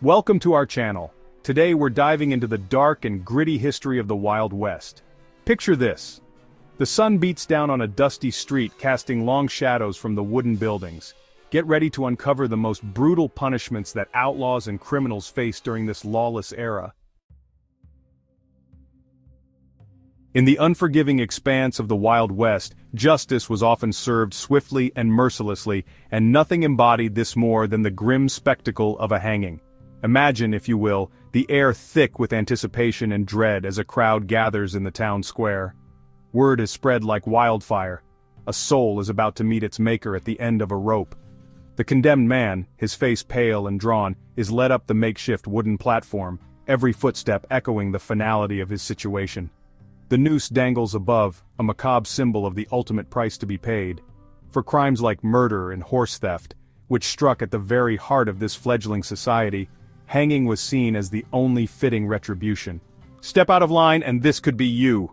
Welcome to our channel. Today we're diving into the dark and gritty history of the Wild West. Picture this. The sun beats down on a dusty street, casting long shadows from the wooden buildings. Get ready to uncover the most brutal punishments that outlaws and criminals face during this lawless era. In the unforgiving expanse of the Wild West, justice was often served swiftly and mercilessly, and nothing embodied this more than the grim spectacle of a hanging. Imagine, if you will, the air thick with anticipation and dread as a crowd gathers in the town square. Word is spread like wildfire. A soul is about to meet its maker at the end of a rope. The condemned man, his face pale and drawn, is led up the makeshift wooden platform, every footstep echoing the finality of his situation. The noose dangles above, a macabre symbol of the ultimate price to be paid. For crimes like murder and horse theft, which struck at the very heart of this fledgling society, hanging was seen as the only fitting retribution. Step out of line and this could be you.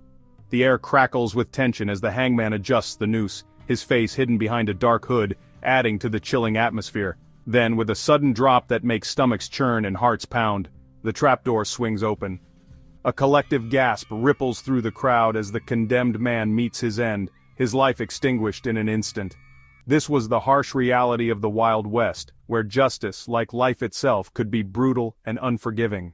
The air crackles with tension as the hangman adjusts the noose, his face hidden behind a dark hood, adding to the chilling atmosphere. Then, with a sudden drop that makes stomachs churn and hearts pound, the trapdoor swings open. A collective gasp ripples through the crowd as the condemned man meets his end, his life extinguished in an instant. This was the harsh reality of the Wild West, where justice, like life itself, could be brutal and unforgiving.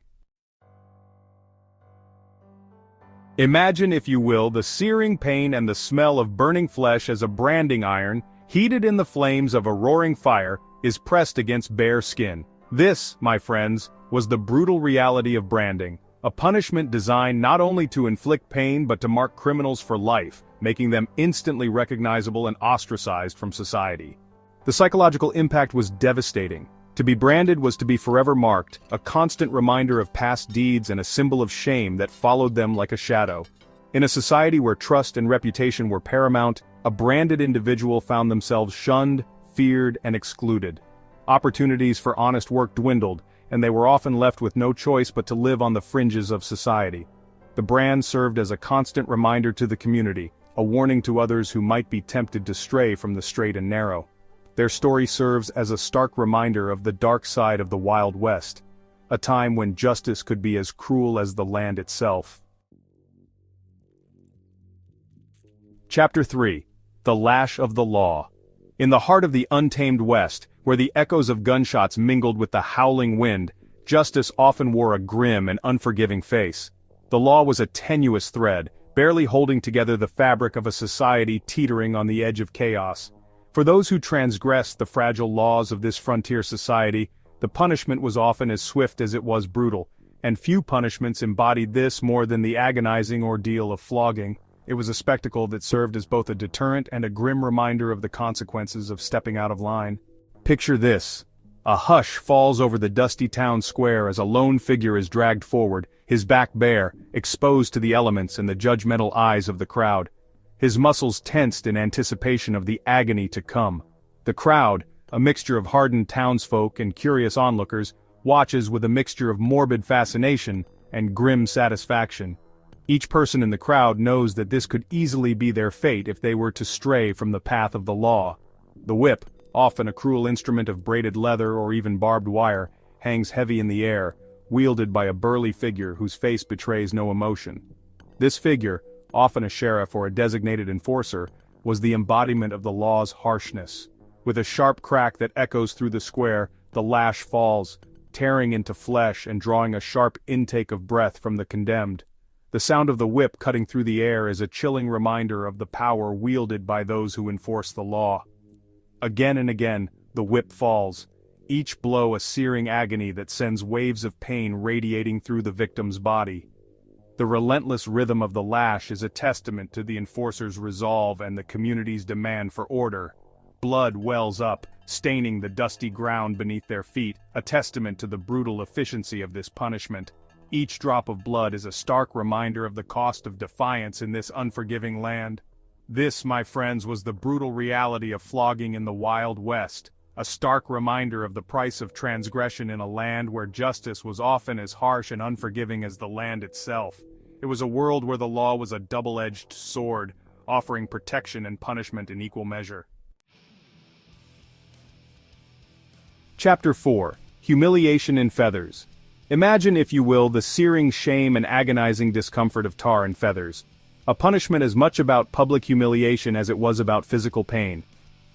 Imagine, if you will, the searing pain and the smell of burning flesh as a branding iron, heated in the flames of a roaring fire, is pressed against bare skin. This, my friends, was the brutal reality of branding, a punishment designed not only to inflict pain but to mark criminals for life, making them instantly recognizable and ostracized from society. The psychological impact was devastating. To be branded was to be forever marked, a constant reminder of past deeds and a symbol of shame that followed them like a shadow. In a society where trust and reputation were paramount, a branded individual found themselves shunned, feared, and excluded. Opportunities for honest work dwindled, and they were often left with no choice but to live on the fringes of society. The brand served as a constant reminder to the community, a warning to others who might be tempted to stray from the straight and narrow. Their story serves as a stark reminder of the dark side of the Wild West, a time when justice could be as cruel as the land itself. Chapter 3. The Lash of the Law. In the heart of the untamed West, where the echoes of gunshots mingled with the howling wind, justice often wore a grim and unforgiving face. The law was a tenuous thread, barely holding together the fabric of a society teetering on the edge of chaos. For those who transgressed the fragile laws of this frontier society, the punishment was often as swift as it was brutal, and few punishments embodied this more than the agonizing ordeal of flogging. It was a spectacle that served as both a deterrent and a grim reminder of the consequences of stepping out of line. Picture this. A hush falls over the dusty town square as a lone figure is dragged forward, his back bare, exposed to the elements and the judgmental eyes of the crowd. His muscles tensed in anticipation of the agony to come. The crowd, a mixture of hardened townsfolk and curious onlookers, watches with a mixture of morbid fascination and grim satisfaction. Each person in the crowd knows that this could easily be their fate if they were to stray from the path of the law. The whip, often a cruel instrument of braided leather or even barbed wire, hangs heavy in the air, wielded by a burly figure whose face betrays no emotion. This figure, often a sheriff or a designated enforcer, was the embodiment of the law's harshness. With a sharp crack that echoes through the square, the lash falls, tearing into flesh and drawing a sharp intake of breath from the condemned. The sound of the whip cutting through the air is a chilling reminder of the power wielded by those who enforce the law. Again and again, the whip falls, each blow a searing agony that sends waves of pain radiating through the victim's body. The relentless rhythm of the lash is a testament to the enforcer's resolve and the community's demand for order. Blood wells up, staining the dusty ground beneath their feet, a testament to the brutal efficiency of this punishment. Each drop of blood is a stark reminder of the cost of defiance in this unforgiving land. This, my friends, was the brutal reality of flogging in the Wild West, a stark reminder of the price of transgression in a land where justice was often as harsh and unforgiving as the land itself. It was a world where the law was a double-edged sword, offering protection and punishment in equal measure. Chapter 4. Humiliation in feathers. Imagine, if you will, the searing shame and agonizing discomfort of tar and feathers. A punishment as much about public humiliation as it was about physical pain.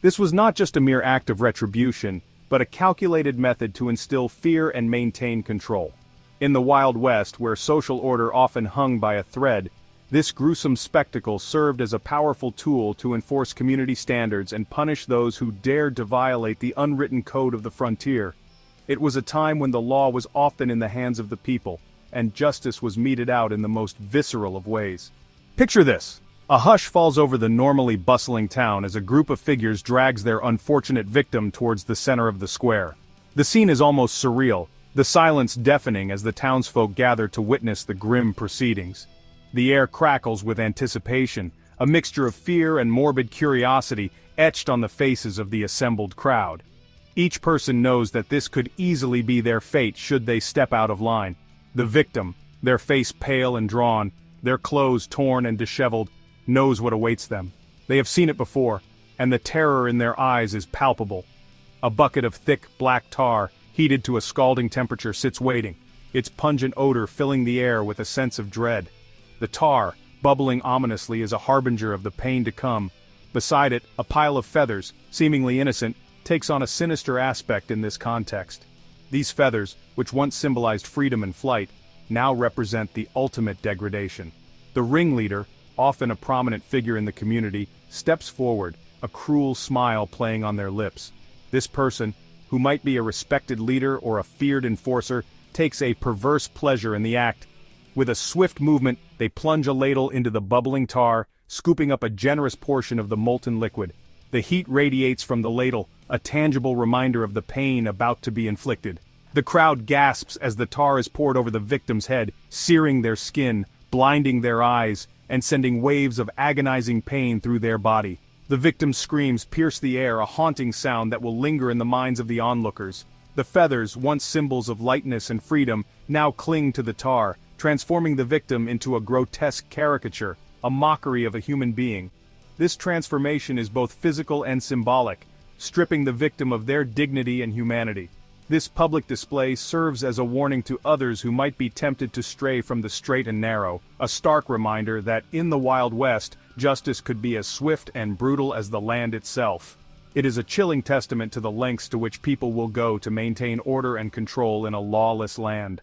This was not just a mere act of retribution, but a calculated method to instill fear and maintain control. In the Wild West, where social order often hung by a thread, this gruesome spectacle served as a powerful tool to enforce community standards and punish those who dared to violate the unwritten code of the frontier. It was a time when the law was often in the hands of the people, and justice was meted out in the most visceral of ways. Picture this. A hush falls over the normally bustling town as a group of figures drags their unfortunate victim towards the center of the square. The scene is almost surreal, the silence deafening as the townsfolk gather to witness the grim proceedings. The air crackles with anticipation, a mixture of fear and morbid curiosity etched on the faces of the assembled crowd. Each person knows that this could easily be their fate should they step out of line. The victim, their face pale and drawn, their clothes torn and disheveled, knows what awaits them. They have seen it before, and the terror in their eyes is palpable. A bucket of thick, black tar, heated to a scalding temperature, sits waiting, its pungent odor filling the air with a sense of dread. The tar, bubbling ominously, is a harbinger of the pain to come. Beside it, a pile of feathers, seemingly innocent, takes on a sinister aspect in this context. These feathers, which once symbolized freedom and flight, now represent the ultimate degradation. The ringleader, often a prominent figure in the community, steps forward, a cruel smile playing on their lips. This person, who might be a respected leader or a feared enforcer, takes a perverse pleasure in the act. With a swift movement, they plunge a ladle into the bubbling tar, scooping up a generous portion of the molten liquid. The heat radiates from the ladle, a tangible reminder of the pain about to be inflicted. The crowd gasps as the tar is poured over the victim's head, searing their skin, blinding their eyes, and sending waves of agonizing pain through their body. The victim's screams pierce the air, a haunting sound that will linger in the minds of the onlookers. The feathers, once symbols of lightness and freedom, now cling to the tar, transforming the victim into a grotesque caricature, a mockery of a human being. This transformation is both physical and symbolic, stripping the victim of their dignity and humanity. This public display serves as a warning to others who might be tempted to stray from the straight and narrow, a stark reminder that in the Wild West, justice could be as swift and brutal as the land itself. It is a chilling testament to the lengths to which people will go to maintain order and control in a lawless land.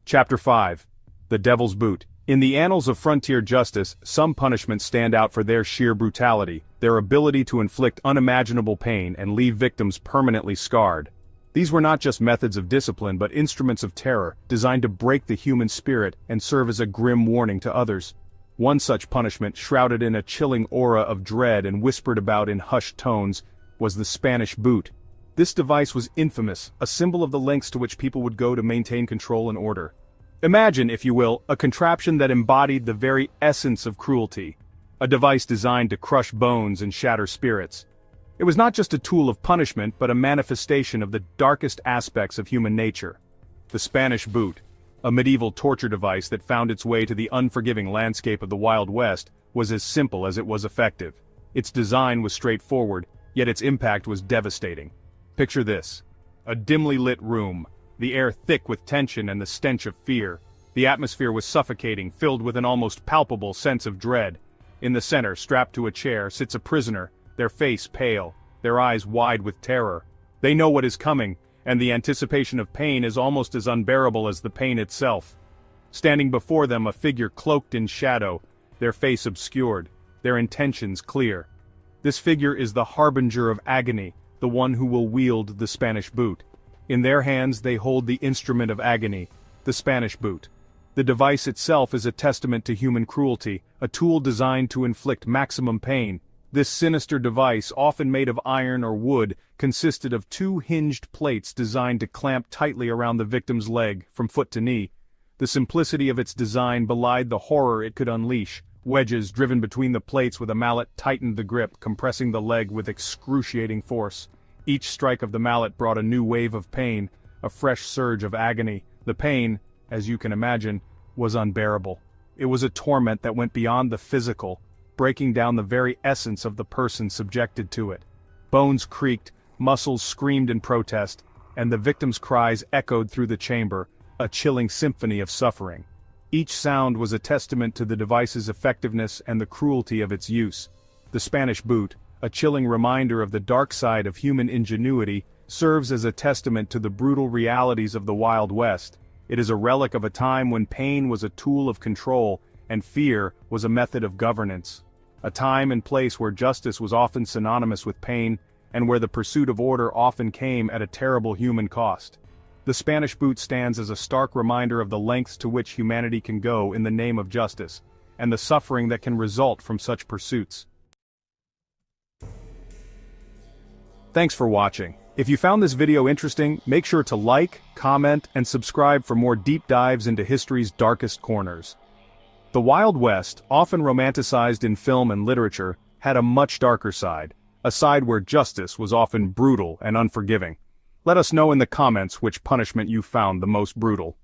Chapter 5. The Devil's Boot. In the annals of frontier justice, some punishments stand out for their sheer brutality, their ability to inflict unimaginable pain and leave victims permanently scarred. These were not just methods of discipline but instruments of terror, designed to break the human spirit and serve as a grim warning to others. One such punishment, shrouded in a chilling aura of dread and whispered about in hushed tones, was the Spanish boot. This device was infamous, a symbol of the lengths to which people would go to maintain control and order. Imagine, if you will, a contraption that embodied the very essence of cruelty, a device designed to crush bones and shatter spirits. It was not just a tool of punishment but a manifestation of the darkest aspects of human nature. The Spanish boot, a medieval torture device that found its way to the unforgiving landscape of the Wild West, was as simple as it was effective. Its design was straightforward, yet its impact was devastating. Picture this: a dimly lit room, the air thick with tension and the stench of fear. The atmosphere was suffocating, filled with an almost palpable sense of dread. In the center, strapped to a chair, sits a prisoner, their face pale, their eyes wide with terror. They know what is coming, and the anticipation of pain is almost as unbearable as the pain itself. Standing before them, a figure cloaked in shadow, their face obscured, their intentions clear. This figure is the harbinger of agony, the one who will wield the Spanish boot. In their hands they hold the instrument of agony, the Spanish boot. The device itself is a testament to human cruelty, a tool designed to inflict maximum pain. This sinister device, often made of iron or wood, consisted of two hinged plates designed to clamp tightly around the victim's leg, from foot to knee. The simplicity of its design belied the horror it could unleash. Wedges driven between the plates with a mallet tightened the grip, compressing the leg with excruciating force. Each strike of the mallet brought a new wave of pain, a fresh surge of agony. The pain, as you can imagine, was unbearable. It was a torment that went beyond the physical, breaking down the very essence of the person subjected to it. Bones creaked, muscles screamed in protest, and the victims' cries echoed through the chamber, a chilling symphony of suffering. Each sound was a testament to the device's effectiveness and the cruelty of its use. The Spanish boot, a chilling reminder of the dark side of human ingenuity, serves as a testament to the brutal realities of the Wild West. It is a relic of a time when pain was a tool of control, and fear was a method of governance. A time and place where justice was often synonymous with pain, and where the pursuit of order often came at a terrible human cost. The Spanish boot stands as a stark reminder of the lengths to which humanity can go in the name of justice, and the suffering that can result from such pursuits. Thanks for watching. If you found this video interesting, make sure to like, comment, and subscribe for more deep dives into history's darkest corners. The Wild West, often romanticized in film and literature, had a much darker side, a side where justice was often brutal and unforgiving. Let us know in the comments which punishment you found the most brutal.